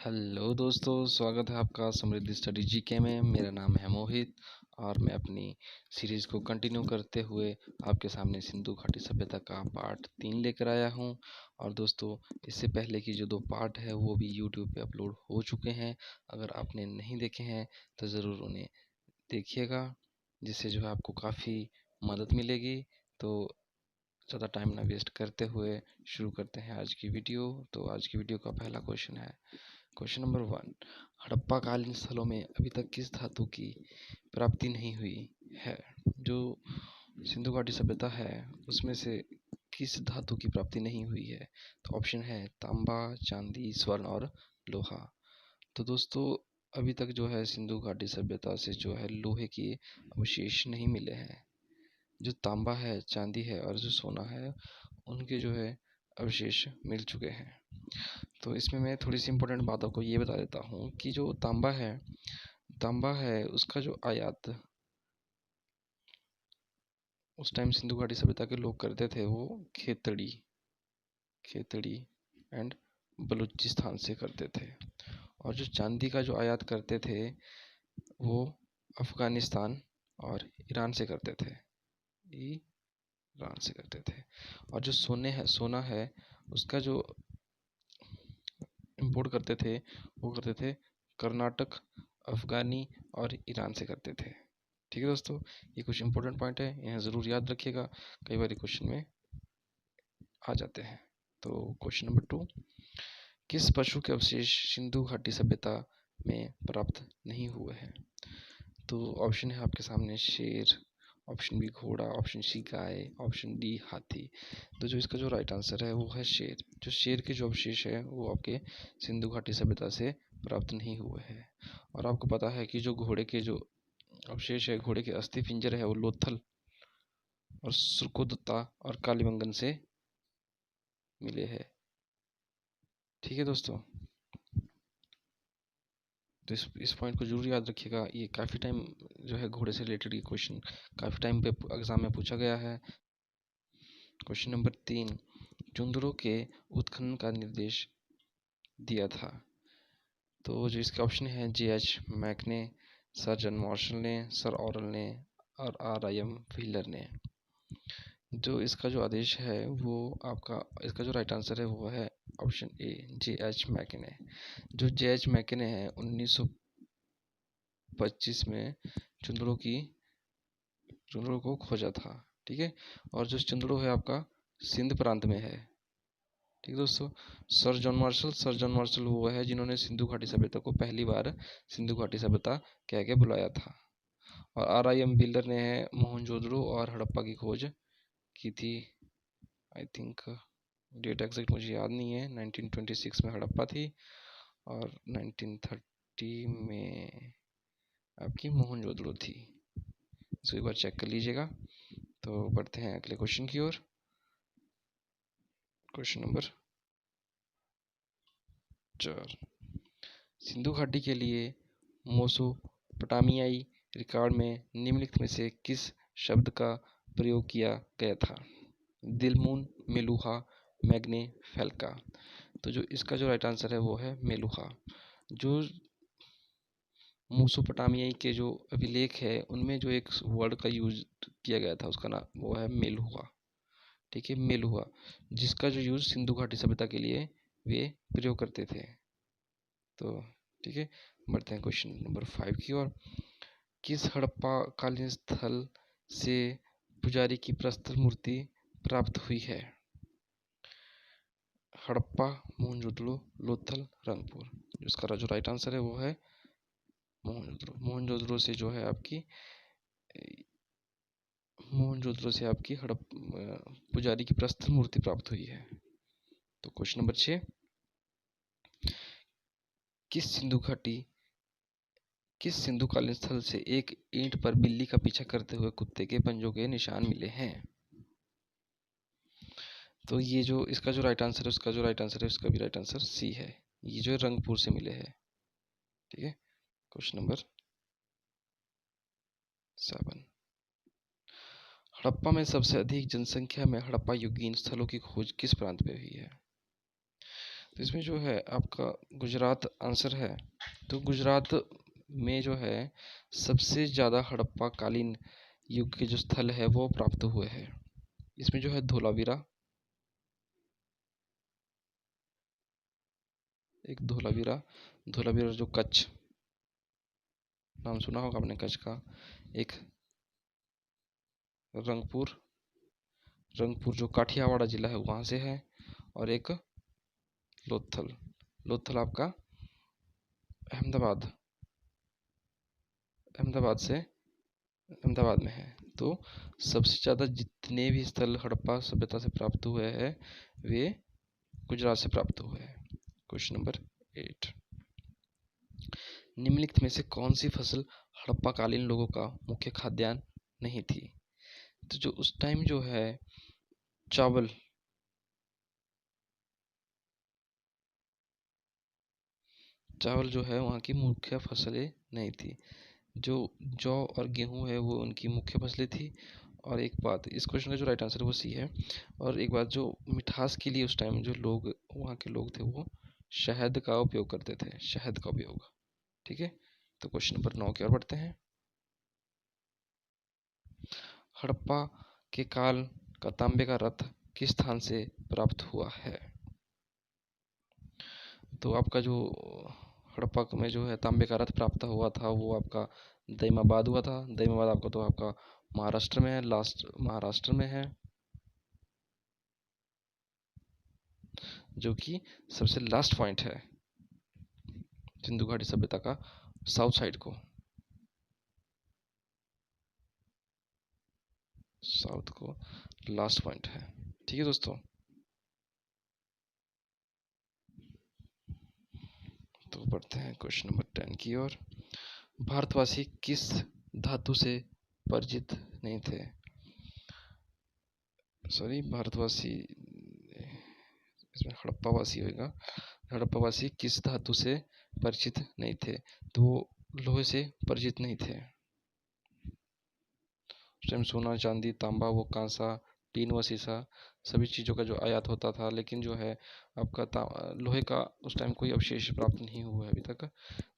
Hello दोस्तों, स्वागत है आपका समृद्धि स्टडी जीके में। मेरा नाम है मोहित और मैं अपनी सीरीज़ को कंटिन्यू करते हुए आपके सामने सिंधु घाटी सभ्यता का पार्ट 3 लेकर आया हूं। और दोस्तों, इससे पहले की जो 2 पार्ट है वो भी यूट्यूब पे अपलोड हो चुके हैं। अगर आपने नहीं देखे हैं तो ज़रूर उन्हें देखिएगा, जिससे जो है आपको काफ़ी मदद मिलेगी। तो ज़्यादा टाइम ना वेस्ट करते हुए शुरू करते हैं आज की वीडियो। तो आज की वीडियो का पहला क्वेश्चन है, क्वेश्चन नंबर 1। हड़प्पा कालीन स्थलों में अभी तक किस धातु की प्राप्ति नहीं हुई है? जो सिंधु घाटी सभ्यता है उसमें से किस धातु की प्राप्ति नहीं हुई है? तो ऑप्शन है तांबा, चांदी, स्वर्ण और लोहा। तो दोस्तों, अभी तक जो है सिंधु घाटी सभ्यता से जो है लोहे के अवशेष नहीं मिले हैं। जो तांबा है, चांदी है और जो सोना है, उनके जो है अवशेष मिल चुके हैं। तो इसमें मैं थोड़ी सी इम्पोर्टेंट बातों को ये बता देता हूँ कि जो तांबा है उसका जो आयात उस टाइम सिंधु घाटी सभ्यता के लोग करते थे वो खेतड़ी एंड बलूचिस्तान से करते थे। और जो चांदी का जो आयात करते थे वो अफगानिस्तान और ईरान से करते थे। और जो सोना है उसका जो इंपोर्ट करते थे वो करते थे कर्नाटक, अफगानी और ईरान से करते थे। ठीक है दोस्तों, ये कुछ इंपॉर्टेंट पॉइंट है, यहाँ ज़रूर याद रखिएगा, कई बार क्वेश्चन में आ जाते हैं। तो क्वेश्चन नंबर 2, किस पशु के अवशेष सिंधु घाटी सभ्यता में प्राप्त नहीं हुए हैं? तो ऑप्शन है आपके सामने शेर, ऑप्शन बी घोड़ा, ऑप्शन सी गाय, ऑप्शन डी हाथी। तो जो इसका जो राइट आंसर है वो है शेर। जो शेर के जो अवशेष है वो आपके सिंधु घाटी सभ्यता से प्राप्त नहीं हुए हैं। और आपको पता है कि जो घोड़े के जो अवशेष है, घोड़े के अस्थि पिंजर है, वो लोथल और सुरकोदत्ता और कालीबंगन से मिले हैं। ठीक है दोस्तों, तो इस पॉइंट को जरूर याद रखिएगा। ये काफ़ी टाइम जो है घोड़े से रिलेटेड ये क्वेश्चन काफ़ी टाइम पे एग्जाम में पूछा गया है। क्वेश्चन नंबर 3, चुंदरों के उत्खनन का निर्देश दिया था? तो जो इसके ऑप्शन है J.H. मैक ने, सर जॉन मार्शल ने, सर ऑरल ने और R.I.M. व्हीलर ने। जो इसका जो आदेश है वो आपका, इसका जो राइट आंसर है वो है ऑप्शन ए J.H. मैकने। जो J.H. मैकने है 1925 में चुंदड़ों को खोजा था। ठीक है, और जो चुंदड़ो है आपका सिंध प्रांत में है। ठीक है दोस्तों, सर जॉन मार्शल वो है जिन्होंने सिंधु घाटी सभ्यता को पहली बार सिंधु घाटी सभ्यता कह के बुलाया था। और R.I.M. व्हीलर ने है मोहनजोदड़ो और हड़प्पा की खोज की थी। आई थिंक डेट एग्जैक्ट मुझे याद नहीं है। 1926 में हड़प्पा थी और 1930 में आपकी मोहनजोदड़ो थी। इसको एक बार चेक कर लीजिएगा। तो बढ़ते हैं अगले क्वेश्चन की ओर। क्वेश्चन नंबर 4, सिंधु घाटी के लिए मेसोपोटामियाई रिकॉर्ड में निम्नलिखित में से किस शब्द का प्रयोग किया गया था? दिलमून, मेलुहा, मैग्ने, फैल्का। तो जो इसका जो राइट आंसर है वो है मेलुहा। जो मेसोपोटामियाई के जो अभिलेख है उनमें जो एक वर्ड का यूज किया गया था उसका नाम वो है मेलुहा। ठीक है, मेलुहा, जिसका जो यूज सिंधु घाटी सभ्यता के लिए वे प्रयोग करते थे। तो ठीक है, बढ़ते हैं क्वेश्चन नंबर 5 की ओर। किस हड़प्पा कालीन स्थल से पुजारी की प्रस्तर मूर्ति प्राप्त हुई है? हड़प्पा, मोहनजोदड़ो, लोथल, रंगपुर। इसका जो राइट आंसर है वो है मोहनजोदड़ो से जो है आपकी हड़प पुजारी की प्रस्तर मूर्ति प्राप्त हुई है। तो क्वेश्चन नंबर 6, किस सिंधुकालीन स्थल से एक ईंट पर बिल्ली का पीछा करते हुए कुत्ते के पंजों के निशान मिले हैं? तो ये जो इसका जो राइट आंसर है उसका जो राइट आंसर है उसका भी राइट आंसर सी है। ये जो रंगपुर से मिले हैं। ठीक है, क्वेश्चन नंबर 7, हड़प्पा में सबसे अधिक जनसंख्या में हड़प्पा युगीन स्थलों की खोज किस प्रांत में हुई है? तो इसमें जो है आपका गुजरात आंसर है। तो गुजरात में जो है सबसे ज़्यादा हड़प्पा कालीन युग के जो स्थल है वो प्राप्त हुए हैं। इसमें जो है धोलावीरा, एक धोलावीरा, धोलावीरा जो कच्छ, नाम सुना होगा आपने कच्छ का। एक रंगपुर, रंगपुर जो काठियावाड़ जिला है वहाँ से है। और एक लोथल, लोथल आपका अहमदाबाद, अहमदाबाद से, अहमदाबाद में है। तो सबसे ज़्यादा जितने भी स्थल हड़प्पा सभ्यता से प्राप्त हुए हैं वे गुजरात से प्राप्त हुए हैं। क्वेश्चन नंबर 8, निम्नलिखित में से कौन सी फसल हड़प्पा कालीन लोगों का मुख्य खाद्यान्न नहीं थी? तो जो उस टाइम जो है चावल, चावल जो है वहाँ की मुख्य फसलें नहीं थी। जो जौ और गेहूँ है वो उनकी मुख्य फसलें थी। और एक बात, इस क्वेश्चन का जो राइट आंसर है वो सी है। और एक बात, जो मिठास के लिए उस टाइम जो लोग वहाँ के लोग थे वो शहद का उपयोग करते थे, शहद का उपयोग। ठीक है, तो क्वेश्चन नंबर 9 की ओर बढ़ते हैं। हड़प्पा के काल का तांबे का रथ किस स्थान से प्राप्त हुआ है? तो आपका जो हड़प्पा में जो है तांबे का रथ प्राप्त हुआ था वो आपका दईमाबाद हुआ था। दईमाबाद आपका तो आपका महाराष्ट्र में है, लास्ट महाराष्ट्र में है, जो कि सबसे लास्ट पॉइंट है सिंधु घाटी सभ्यता का, साउथ साइड को, साउथ को लास्ट पॉइंट है। ठीक है दोस्तों, तो बढ़ते हैं क्वेश्चन नंबर 10 की ओर। भारतवासी किस धातु से परिचित नहीं थे? सॉरी, भारतवासी, इसमें हड़प्पावासी होगा। हड़प्पावासी किस धातु से परिचित नहीं थे? तो वो लोहे से परिचित नहीं थे। उस टाइम सोना, चांदी, तांबा, वो कांसा, टीन व सीसा सभी चीज़ों का जो आयात होता था, लेकिन जो है आपका लोहे का उस टाइम कोई अवशेष प्राप्त नहीं हुआ है अभी तक।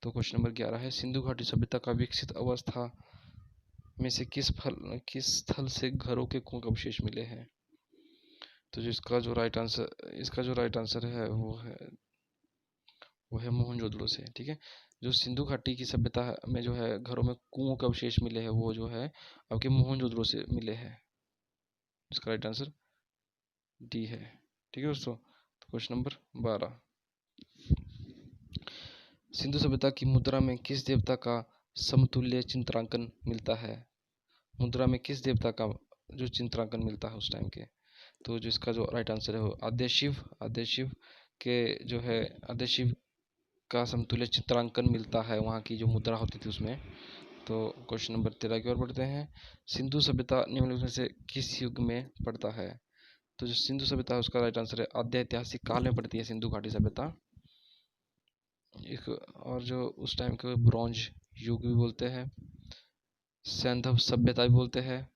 तो क्वेश्चन नंबर 11 है, सिंधु घाटी सभ्यता का विकसित अवस्था में से किस स्थल से घरों के कुओं के अवशेष मिले हैं? तो जो इसका जो राइट आंसर, इसका जो राइट आंसर है वो है मोहनजोदड़ो से। ठीक है, जो सिंधु घाटी की सभ्यता में जो है घरों में कुओं के अवशेष मिले हैं वो जो है आपके मोहनजोदड़ो से मिले हैं। इसका राइट आंसर डी है। ठीक है दोस्तों, तो क्वेश्चन नंबर 12, सिंधु सभ्यता की मुद्रा में किस देवता का समतुल्य चित्रांकन मिलता है? मुद्रा में किस देवता का जो चित्रांकन मिलता है उस टाइम के? तो जो इसका जो राइट आंसर है वो आद्य शिव, आद्य शिव के जो है आद्य शिव का समतुल्य चित्रांकन मिलता है वहाँ की जो मुद्रा होती थी उसमें। तो क्वेश्चन नंबर 13 की ओर बढ़ते हैं। सिंधु सभ्यता निम्नलिखित में से किस युग में पड़ता है? तो जो सिंधु सभ्यता है उसका राइट आंसर है आद्य ऐतिहासिक काल में पड़ती है सिंधु घाटी सभ्यता। एक और जो उस टाइम के ब्रॉन्ज युग भी बोलते हैं, सैंधव सभ्यता भी बोलते हैं,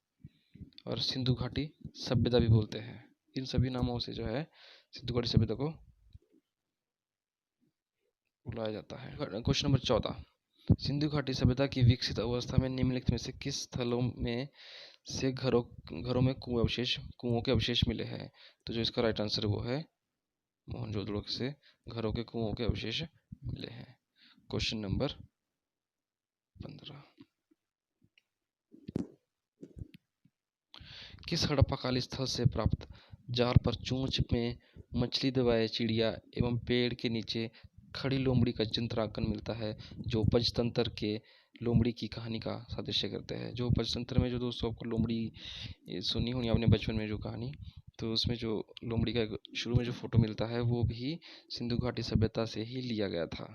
और सिंधु घाटी सभ्यता भी बोलते हैं। इन सभी नामों से जो है सिंधु घाटी सभ्यता को बुलाया जाता है। क्वेश्चन नंबर 14, सिंधु घाटी सभ्यता की विकसित अवस्था में निम्नलिखित में से किस स्थलों में से घरों में कुओं के अवशेष मिले हैं? तो जो इसका राइट आंसर है वो है मोहनजोदड़ो से घरों के कुओं के अवशेष मिले हैं। क्वेश्चन नंबर 15, किस हड़प्पाकाली स्थल से प्राप्त जाल पर चोंच में मछली दबाए चिड़िया एवं पेड़ के नीचे खड़ी लोमड़ी का चित्रांकन मिलता है, जो पंचतंत्र के लोमड़ी की कहानी का सादृश्य करते हैं? जो पंचतंत्र में जो दोस्तों आपको लोमड़ी सुनी होनी आपने बचपन में जो कहानी, तो उसमें जो लोमड़ी का शुरू में जो फोटो मिलता है वो भी सिंधु घाटी सभ्यता से ही लिया गया था।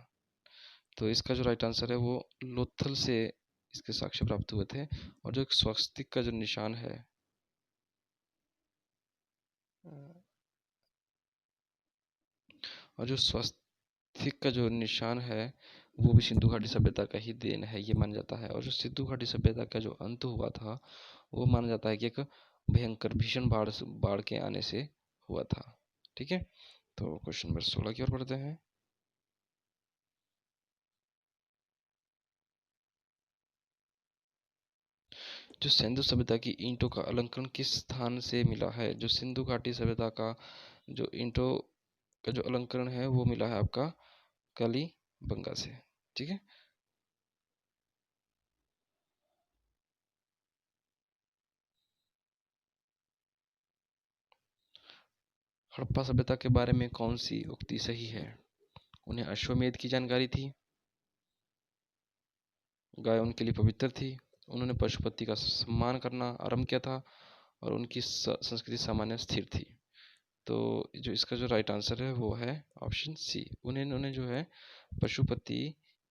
तो इसका जो राइट आंसर है वो लोथल से इसके साक्ष्य प्राप्त हुए थे। और जो एक स्वस्तिक का जो निशान है, और जो स्वस्तिक का जो निशान है वो भी सिंधु घाटी सभ्यता का ही देन है, ये माना जाता है। और जो सिंधु घाटी सभ्यता का जो अंत हुआ था वो माना जाता है कि एक भयंकर भीषण बाढ़ के आने से हुआ था। ठीक है, तो क्वेश्चन नंबर 16 की ओर बढ़ते हैं। जो सिंधु सभ्यता की ईंटों का अलंकरण किस स्थान से मिला है? जो सिंधु घाटी सभ्यता का जो ईंटों का जो अलंकरण है वो मिला है आपका कालीबंगा से। ठीक है। हड़प्पा सभ्यता के बारे में कौन सी उक्ति सही है? उन्हें अश्वमेध की जानकारी थी, गाय उनके लिए पवित्र थी, उन्होंने पशुपति का सम्मान करना आरंभ किया था, और उनकी संस्कृति सामान्य स्थिर थी। तो जो इसका जो राइट आंसर है वो है ऑप्शन सी, उन्होंने जो है पशुपति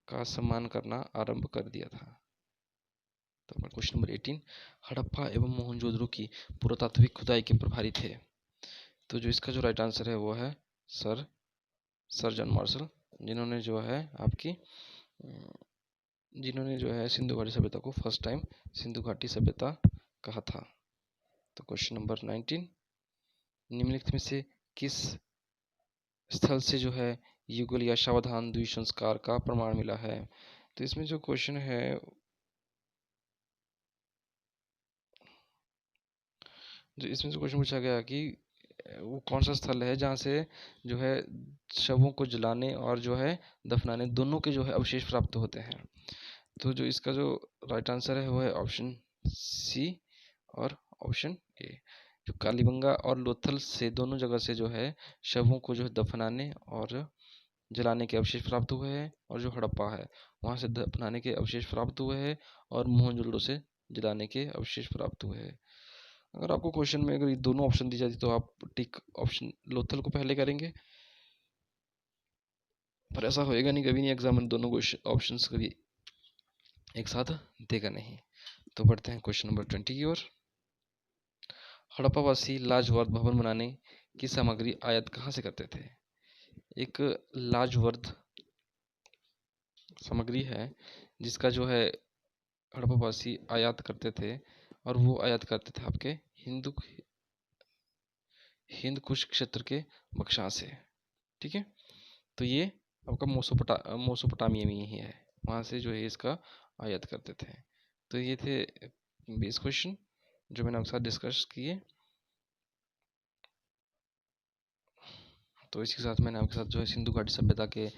का सम्मान करना आरंभ कर दिया था। तो क्वेश्चन नंबर 18, हड़प्पा एवं मोहनजोदड़ो की पुरातात्विक खुदाई के प्रभारी थे? तो जो इसका जो राइट आंसर है वो है सर जॉन मार्शल, जिन्होंने जो है आपकी जिन्होंने जो है सिंधु घाटी सभ्यता को फर्स्ट टाइम सिंधु घाटी सभ्यता कहा था। तो क्वेश्चन नंबर 19, निम्नलिखित में से किस स्थल से जो है युगल या सावधान द्वि संस्कार का प्रमाण मिला है? तो इसमें जो क्वेश्चन है, जो इसमें जो क्वेश्चन पूछा गया कि वो कौन सा स्थल है जहाँ से जो है शवों को जलाने और जो है दफनाने दोनों के जो है अवशेष प्राप्त होते हैं। तो जो इसका जो राइट आंसर है वो है ऑप्शन सी और ऑप्शन ए। जो कालीबंगा और लोथल से दोनों जगह से जो है शवों को जो है दफनाने और जलाने के अवशेष प्राप्त हुए हैं, और जो हड़प्पा है वहाँ से दफनाने के अवशेष प्राप्त हुए हैं, और मोहनजोदड़ो से जलाने के अवशेष प्राप्त हुए हैं। अगर आपको क्वेश्चन में अगर ये दोनों ऑप्शन दी जाती तो आप टिक ऑप्शन लोथल को पहले करेंगे, पर ऐसा होएगा नहीं, कभी नहीं एग्जाम में दोनों ऑप्शन कभी एक साथ देगा नहीं। तो बढ़ते हैं क्वेश्चन नंबर 20 की ओर। हड़प्पावासी लाजवर्द भवन बनाने की सामग्री आयात कहाँ से करते थे? एक लाजवर्द सामग्री है जिसका जो है हड़प्पावासी आयात करते थे, और वो आयात करते थे आपके हिंद कुश क्षेत्र के बक्सा से। ठीक है। तो ये आपका मोसोपोटामिया में ही है, वहाँ से जो है इसका आयात करते थे। तो ये थे 20 क्वेश्चन जो मैंने आपके साथ डिस्कस किए। तो इसी के साथ मैंने आपके साथ जो है सिंधु घाटी सभ्यता के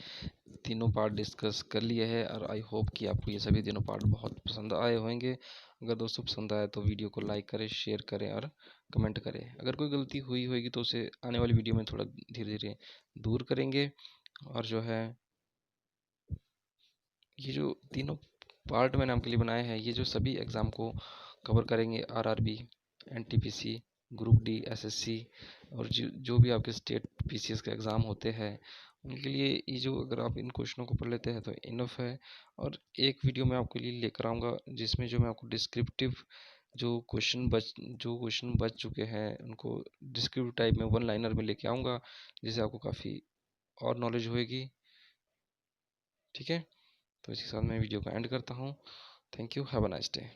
तीनों पार्ट डिस्कस कर लिए हैं, और आई होप कि आपको ये सभी तीनों पार्ट बहुत पसंद आए होंगे। अगर दोस्तों पसंद आए तो वीडियो को लाइक करें, शेयर करें और कमेंट करें। अगर कोई गलती हुई होगी तो उसे आने वाली वीडियो में थोड़ा धीरे धीरे दूर करेंगे। और जो है ये जो तीनों पार्ट मैंने आपके लिए बनाए हैं, ये जो सभी एग्ज़ाम को कवर करेंगे, RRB, NTPC, group D, SSC, और जो भी आपके स्टेट पीसीएस के एग्ज़ाम होते हैं उनके लिए ये जो अगर आप इन क्वेश्चनों को पढ़ लेते हैं तो इनफ है। और एक वीडियो मैं आपके लिए लेकर आऊँगा जिसमें जो मैं आपको डिस्क्रिप्टिव जो क्वेश्चन बच चुके हैं उनको डिस्क्रिप्टिव टाइप में वन लाइनर में लेके आऊँगा, जिससे आपको काफ़ी और नॉलेज होएगी। ठीक है। तो इसी के साथ मैं वीडियो को एंड करता हूँ। Thank you, have a nice day.